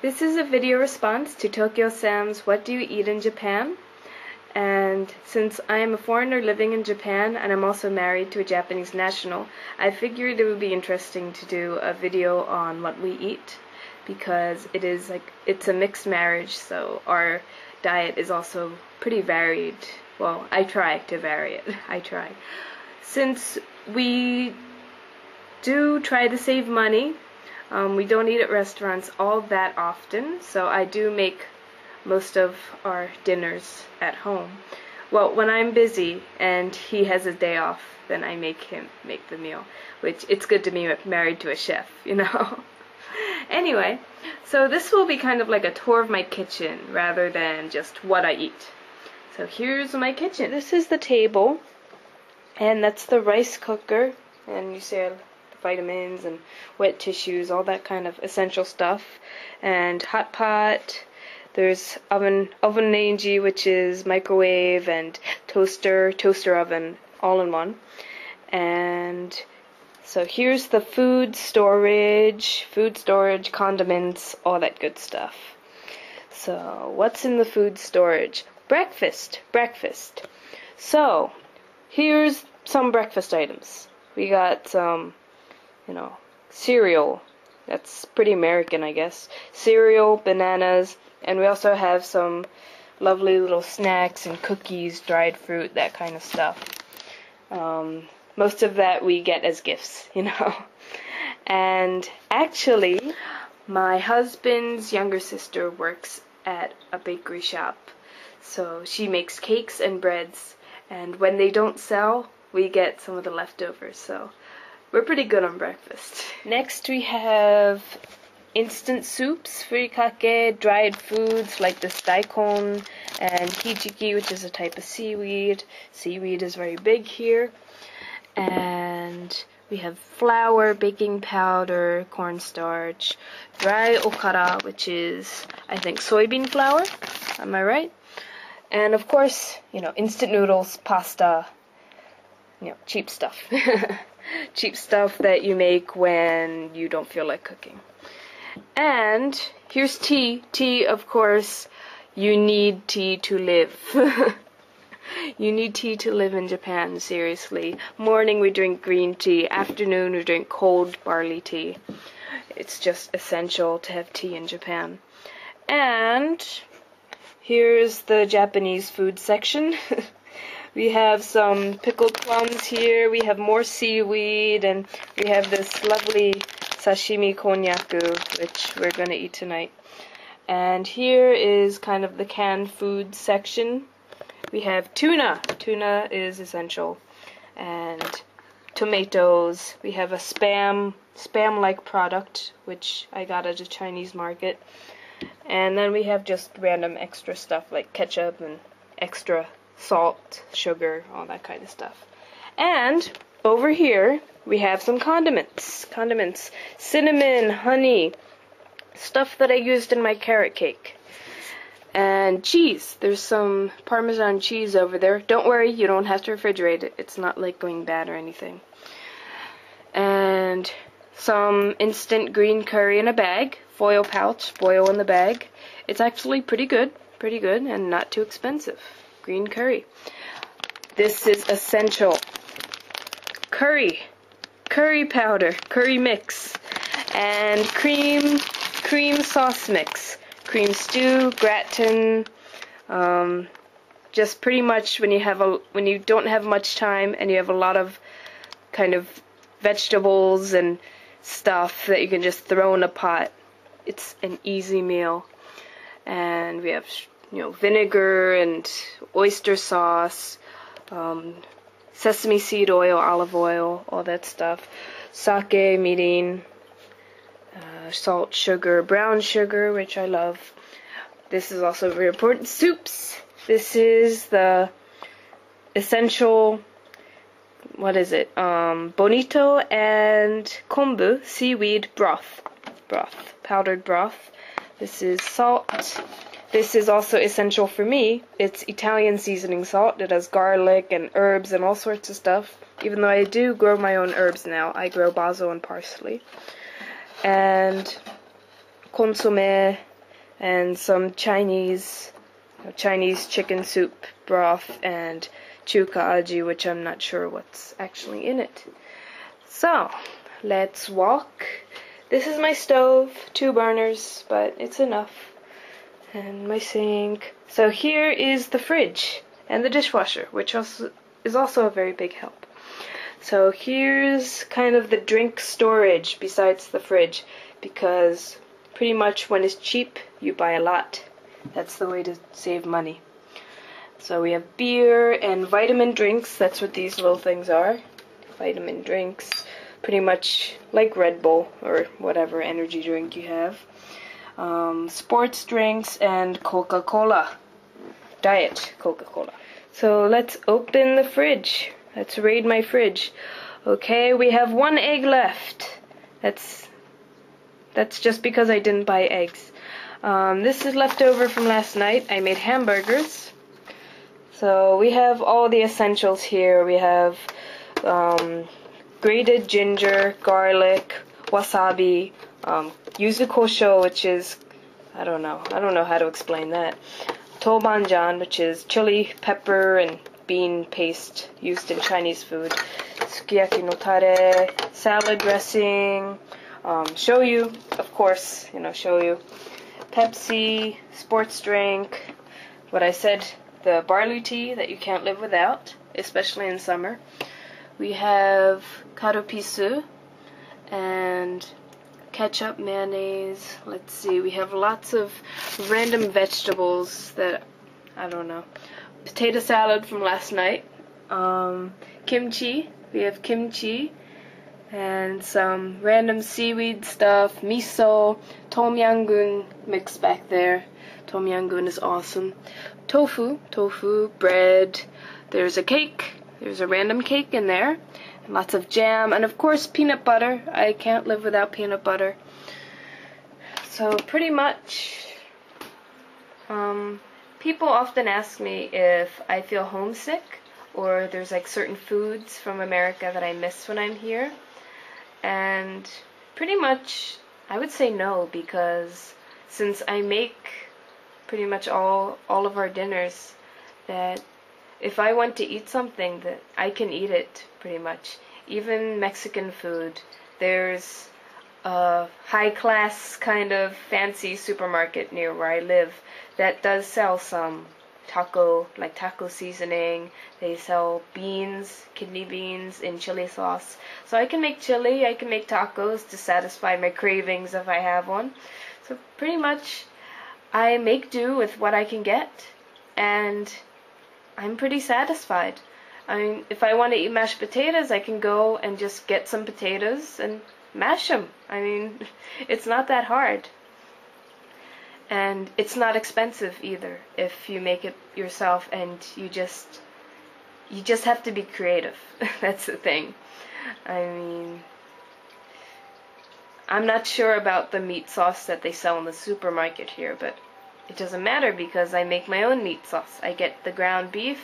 This is a video response to TkyoSam's What Do You Eat in Japan? And since I am a foreigner living in Japan and I'm also married to a Japanese national, I figured it would be interesting to do a video on what we eat because it's a mixed marriage, so our diet is also pretty varied. Well, I try to vary it. I try. Since we do try to save money, we don't eat at restaurants all that often, so I do make most of our dinners at home. Well, when I'm busy and he has a day off, then I make him make the meal, which it's good to be married to a chef, you know. Anyway, so this will be kind of like a tour of my kitchen rather than just what I eat. So here's my kitchen. This is the table, and that's the rice cooker, and you see vitamins and wet tissues, all that kind of essential stuff, and hot pot. There's oven range, which is microwave, and toaster oven, all in one. And so here's the food storage, condiments, all that good stuff. So what's in the food storage? Breakfast. So here's some breakfast items. We got some cereal. That's pretty American, I guess. Cereal, bananas, and we also have some lovely little snacks and cookies, dried fruit, that kind of stuff. Most of that we get as gifts, you know. And actually, my husband's younger sister works at a bakery shop. So she makes cakes and breads, and when they don't sell, we get some of the leftovers. So we're pretty good on breakfast. Next we have instant soups, furikake, dried foods like this daikon and hijiki, which is a type of seaweed. Seaweed is very big here. And we have flour, baking powder, cornstarch, dry okara, which is, I think, soybean flour. Am I right? And of course, instant noodles, pasta, cheap stuff. Cheap stuff that you make when you don't feel like cooking. And here's tea. Tea, of course, you need tea to live. You need tea to live in Japan, seriously. Morning we drink green tea, afternoon we drink cold barley tea. It's just essential to have tea in Japan. And here's the Japanese food section. We have some pickled plums here, we have more seaweed, and we have this lovely sashimi konnyaku, which we're going to eat tonight. And here is kind of the canned food section. We have tuna. Tuna is essential. And tomatoes. We have a spam-like product, which I got at a Chinese market. And then we have just random extra stuff like ketchup and extra salt, sugar, all that kind of stuff. And over here we have some condiments. Cinnamon, honey, stuff that I used in my carrot cake. And cheese. There's some Parmesan cheese over there. Don't worry, you don't have to refrigerate it. It's not like going bad or anything. And some instant green curry in a bag. Foil pouch, boil in the bag. It's actually pretty good, and not too expensive. Green curry. This is essential. Curry powder, curry mix, and cream sauce mix. Cream stew, gratin, just pretty much when you don't have much time and you have a lot of kind of vegetables and stuff that you can just throw in a pot. It's an easy meal. And we have vinegar and oyster sauce, sesame seed oil, olive oil, all that stuff, sake, mirin, salt, sugar, brown sugar, which I love. This is also very important. Soups. This is the essential, bonito and kombu, seaweed broth, powdered broth. This is salt. This is also essential for me. It's Italian seasoning salt. It has garlic and herbs and all sorts of stuff. Even though I do grow my own herbs now. I grow basil and parsley. And consomme, and some Chinese chicken soup broth and chuka aji, which I'm not sure what's actually in it. So, let's walk. This is my stove, 2 burners, but it's enough. And my sink. So here is the fridge and the dishwasher, which is also a very big help. So here's kind of the drink storage besides the fridge, because pretty much when it's cheap, you buy a lot. That's the way to save money. So we have beer and vitamin drinks. That's what these little things are. Vitamin drinks. Pretty much like Red Bull or whatever energy drink you have. Sports drinks and Coca-Cola. Diet Coca-Cola. So let's open the fridge. Let's raid my fridge. Okay, we have 1 egg left. That's just because I didn't buy eggs. This is leftover from last night. I made hamburgers. So we have all the essentials here. We have grated ginger, garlic, wasabi, yuzu kosho, which is, I don't know how to explain that. Tobanjan, which is chili, pepper, and bean paste used in Chinese food. Sukiyaki no tare, salad dressing, shoyu, of course, shoyu. Pepsi, sports drink, what I said, the barley tea that you can't live without, especially in summer. We have karupisu and ketchup, mayonnaise. Let's see, we have lots of random vegetables that, I don't know. Potato salad from last night. Kimchi, we have kimchi. And some random seaweed stuff, miso, tom yum goong mixed back there. Tom yum goong is awesome. Tofu, bread. There's a cake. There's a random cake in there. And lots of jam. And of course peanut butter. I can't live without peanut butter. So pretty much, people often ask me if I feel homesick or there's like certain foods from America that I miss when I'm here. And pretty much I would say no, because since I make pretty much all of our dinners, that if I want to eat something, that I can eat it pretty much. Even Mexican food, there's a high-class kind of fancy supermarket near where I live that does sell some taco seasoning. They sell beans, kidney beans in chili sauce. So I can make chili, I can make tacos to satisfy my cravings if I have one. So pretty much I make do with what I can get, and I'm pretty satisfied. I mean, if I want to eat mashed potatoes, I can go and just get some potatoes and mash them. I mean, it's not that hard. And it's not expensive either if you make it yourself, and you just have to be creative. That's the thing. I mean, I'm not sure about the meat sauce that they sell in the supermarket here, but it doesn't matter because I make my own meat sauce. I get the ground beef,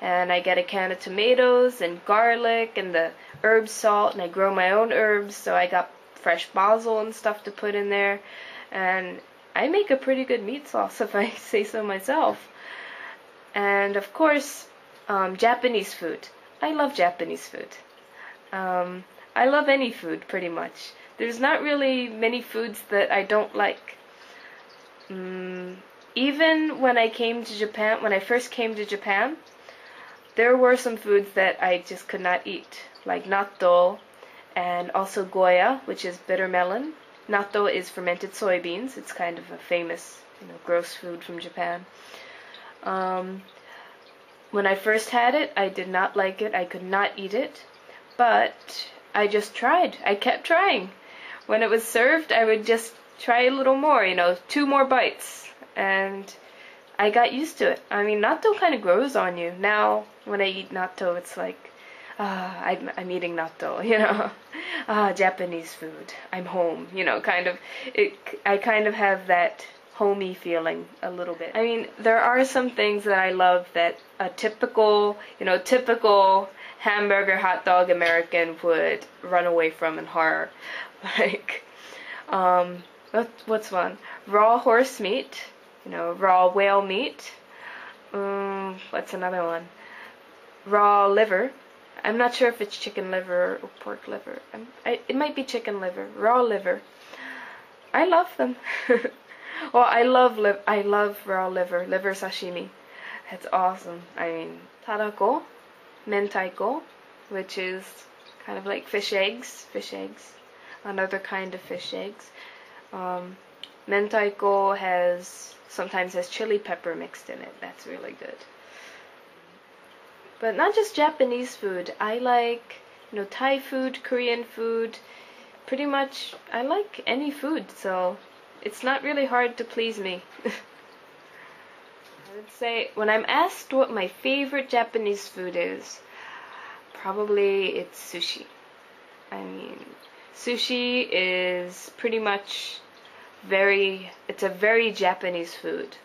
and I get a can of tomatoes and garlic and the herb salt, and I grow my own herbs, so I got fresh basil and stuff to put in there, and I make a pretty good meat sauce if I say so myself. And of course, Japanese food. I love Japanese food. I love any food pretty much. There's not really many foods that I don't like. Even when I first came to Japan, there were some foods that I just could not eat, like natto and also goya, which is bitter melon. Natto is fermented soybeans. It's kind of a famous, gross food from Japan. When I first had it, I did not like it. I could not eat it. But I just tried. I kept trying. When it was served, I would just try a little more, 2 more bites. And I got used to it. I mean, natto kind of grows on you. Now, when I eat natto, it's like, I'm eating natto, Japanese food. I'm home, kind of. I kind of have that homey feeling a little bit. I mean, there are some things that I love that a typical hamburger, hot dog American would run away from in horror. Like, what's one? raw horse meat, raw whale meat. What's another one? Raw liver. I'm not sure if it's chicken liver or pork liver. It might be chicken liver. Raw liver. I love them. Well, I love raw liver. Liver sashimi. That's awesome. I mean, tarako, mentaiko, which is kind of like fish eggs. Another kind of fish eggs. Mentaiko sometimes has chili pepper mixed in it. That's really good. But not just Japanese food. I like, Thai food, Korean food. Pretty much, I like any food, so it's not really hard to please me. I would say, when I'm asked what my favorite Japanese food is, probably it's sushi. I mean, sushi is pretty much it's a very Japanese food.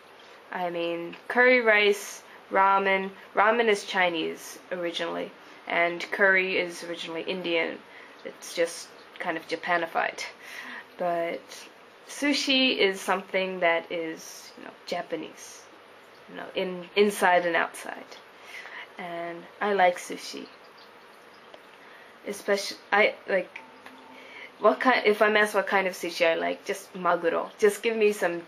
I mean, curry rice, ramen is Chinese originally, and curry is originally Indian. It's just kind of Japanified. But sushi is something that is, Japanese, inside and outside. And I like sushi. Especially, if I'm asked what kind of sushi I like, just maguro. Just give me some,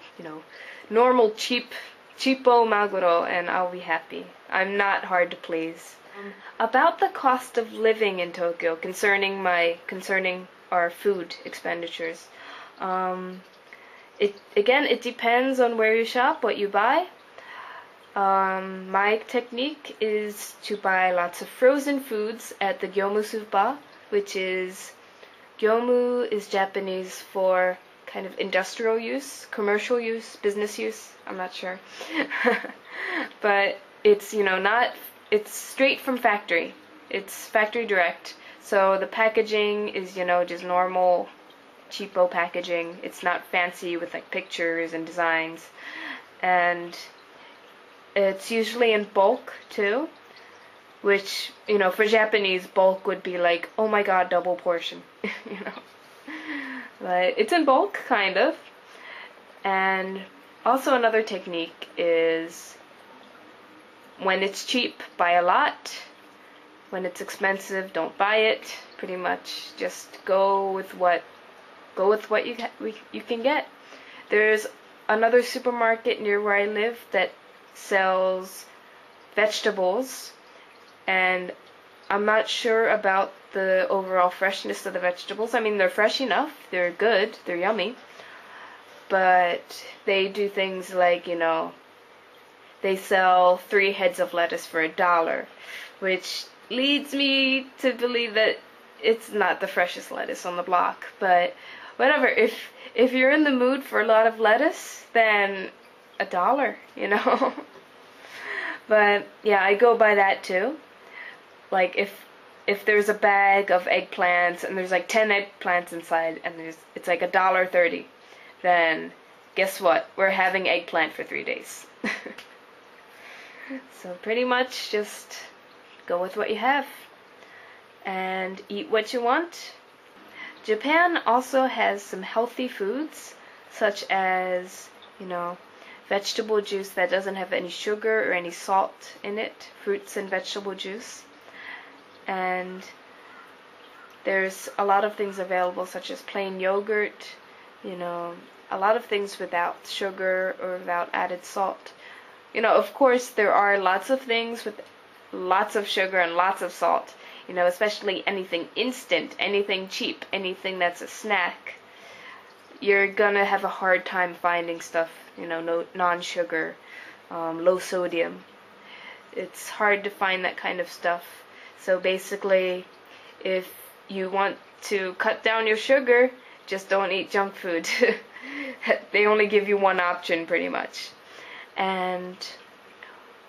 normal cheapo maguro and I'll be happy. I'm not hard to please. About the cost of living in Tokyo, concerning our food expenditures. It depends on where you shop, what you buy. My technique is to buy lots of frozen foods at the Gyomusuba, which is, Gyomu is Japanese for kind of industrial use, commercial use, business use, I'm not sure. But it's, it's straight from factory. It's factory direct. So the packaging is, just normal, cheapo packaging. It's not fancy with like pictures and designs. And it's usually in bulk too, which, for Japanese, bulk would be like, oh my god, double portion, But it's in bulk, kind of. And also another technique is, when it's cheap, buy a lot. When it's expensive, don't buy it. Pretty much just go with what you can get. There's another supermarket near where I live that sells vegetables, and I'm not sure about the overall freshness of the vegetables. I mean, they're fresh enough, they're good, they're yummy, but they do things like, they sell 3 heads of lettuce for $1, which leads me to believe that it's not the freshest lettuce on the block. But whatever, if you're in the mood for a lot of lettuce, then $1, But yeah, I go by that too. Like if there's a bag of eggplants and there's like 10 eggplants inside and it's like $1.30, then guess what? We're having eggplant for 3 days. So pretty much just go with what you have and eat what you want. Japan also has some healthy foods, such as, vegetable juice that doesn't have any sugar or any salt in it, fruits and vegetable juice. And there's a lot of things available, such as plain yogurt, a lot of things without sugar or without added salt. Of course, there are lots of things with lots of sugar and lots of salt, especially anything instant, anything cheap, anything that's a snack. You're gonna have a hard time finding stuff, no non-sugar, low sodium. It's hard to find that kind of stuff. So basically, if you want to cut down your sugar, just don't eat junk food. They only give you one option pretty much. And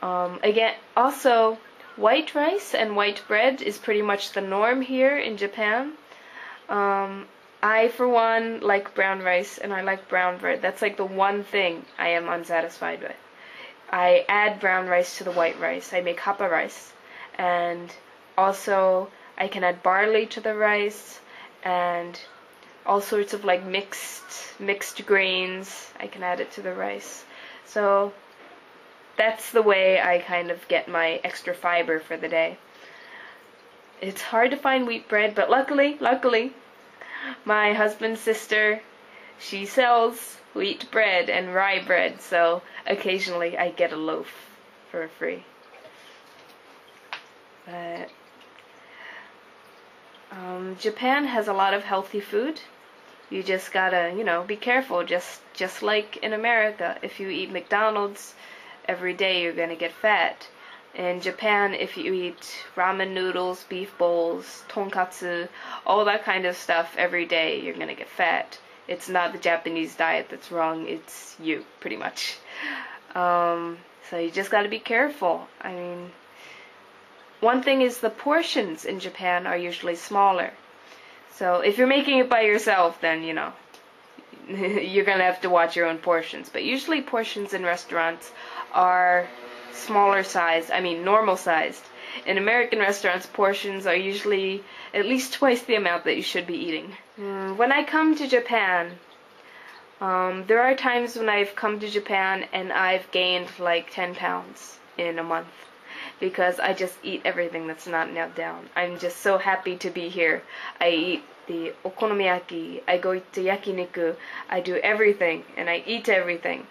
again, also, white rice and white bread is pretty much the norm here in Japan. I, for one, like brown rice, and I like brown bread. That's like the one thing I am unsatisfied with. I add brown rice to the white rice. I make hapa rice. And also, I can add barley to the rice, and all sorts of like mixed grains. I can add it to the rice. So that's the way I kind of get my extra fiber for the day. It's hard to find wheat bread, but luckily, my husband's sister, she sells wheat bread and rye bread, so occasionally I get a loaf for free. But Japan has a lot of healthy food. You just gotta, be careful. Just like in America, if you eat McDonald's every day, you're gonna get fat. In Japan, if you eat ramen noodles, beef bowls, tonkatsu, all that kind of stuff every day, you're gonna get fat. It's not the Japanese diet that's wrong, it's you, pretty much. So you just gotta be careful. I mean, one thing is the portions in Japan are usually smaller. So if you're making it by yourself, then, you're gonna have to watch your own portions. But usually portions in restaurants are smaller sized, normal sized. In American restaurants, portions are usually at least twice the amount that you should be eating. When I come to Japan, there are times when I've come to Japan and I've gained like 10 pounds in a month because I just eat everything that's not nailed down. I'm just so happy to be here. I eat the okonomiyaki, I go to yakiniku, I do everything and I eat everything.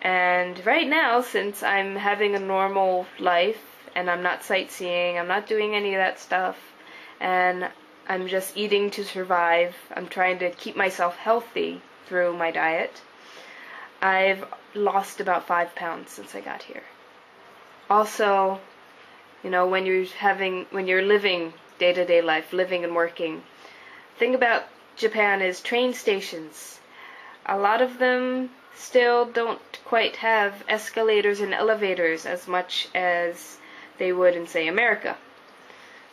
And right now, since I'm having a normal life and I'm not sightseeing, I'm not doing any of that stuff, and I'm just eating to survive, I'm trying to keep myself healthy through my diet, I've lost about 5 pounds since I got here. Also, when you're living day-to-day life, living and working, the thing about Japan is train stations. A lot of them still don't quite have escalators and elevators as much as they would in, say, America.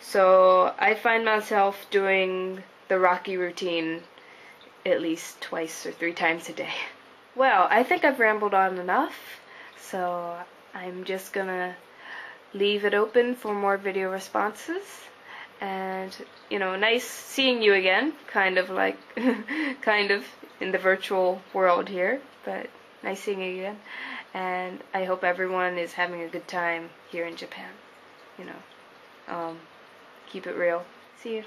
So I find myself doing the Rocky routine at least 2 or 3 times a day. Well, I think I've rambled on enough, so I'm just gonna leave it open for more video responses. And, nice seeing you again, kind of in the virtual world here, but nice seeing you again. And I hope everyone is having a good time here in Japan. Keep it real. See you.